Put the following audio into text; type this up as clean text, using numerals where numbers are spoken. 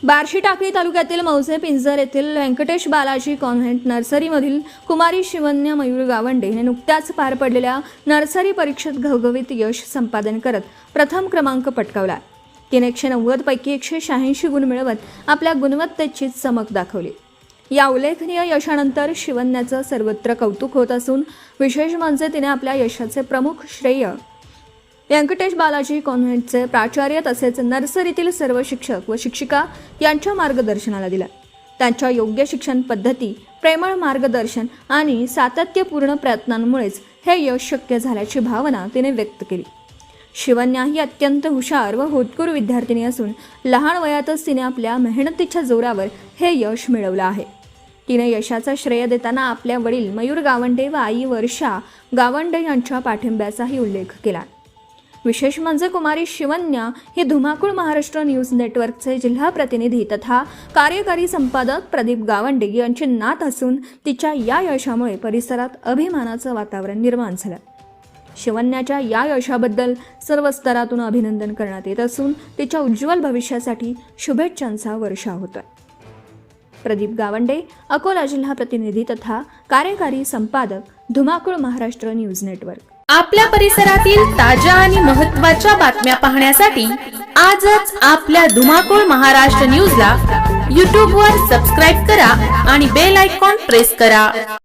बार्शी टाकळी तालुक्यातील मौजे पिंजर येथील व्यंकटेश बालाजी कॉन्व्हेंट नर्सरीमधील कुमारी शिवन्य मयूर गावंडे हिने नुकत्याच पार पडलेल्या नर्सरी परीक्षेत घवघवीत यश संपादन करत प्रथम क्रमांक पटकावला। तिने 190 पैकी 186 गुण मिळवत आपल्या गुणवत्तेची चमक दाखवली। या उल्लेखनीय यशानंतर शिवन्याचं सर्वत्र कौतुक होत असून विशेष म्हणजे तिने आपल्या यशाचे प्रमुख श्रेय व्यंकटेश बालाजी कॉन्व्हेंटचे प्राचार्य तसेच नर्सरीतील सर्व शिक्षक व शिक्षिका यांच्या मार्गदर्शनाला दिला। त्यांच्या योग्य शिक्षण पद्धती, प्रेमळ मार्गदर्शन आणि सातत्यपूर्ण प्रयत्नांमुळेच हे यश शक्य झाल्याची भावना तिने व्यक्त केली। शिवन्या ही अत्यंत हुशार व होतकरू विद्यार्थिनी असून लहान वयातच तिने आपल्या मेहनतीच्या जोरावर हे यश मिळवलं आहे। तिने यशाचा श्रेय देताना आपल्या वडील मयूर गावंडे व आई वर्षा गावंडे यांच्या पाठिंब्याचाही उल्लेख केला। विशेष म्हणजे कुमारी शिवन्या ही धुमाकूळ महाराष्ट्र न्यूज नेटवर्कचे जिल्हा प्रतिनिधी तथा कार्यकारी संपादक प्रदीप गावंडे यांची नात असून तिच्या या यशामुळे परिसरात अभिमानाचं वातावरण निर्माण झालं। शिवन्याच्या या यशाबद्दल सर्व स्तरातून अभिनंदन करण्यात येत असून तिच्या उज्ज्वल भविष्यासाठी शुभेच्छांचा वर्षाव होतोय। प्रदीप गावंडे, अकोला जिल्हा प्रतिनिधी तथा कार्यकारी संपादक, धुमाकूळ महाराष्ट्र न्यूज नेटवर्क। आपल्या परिसरातील ताज्या आणि महत्त्वाच्या बातम्या पाहण्यासाठी आजच आपल्या धुमाकूळ महाराष्ट्र न्यूजला YouTube वर सबस्क्राइब करा आणि बेल आयकॉन प्रेस करा।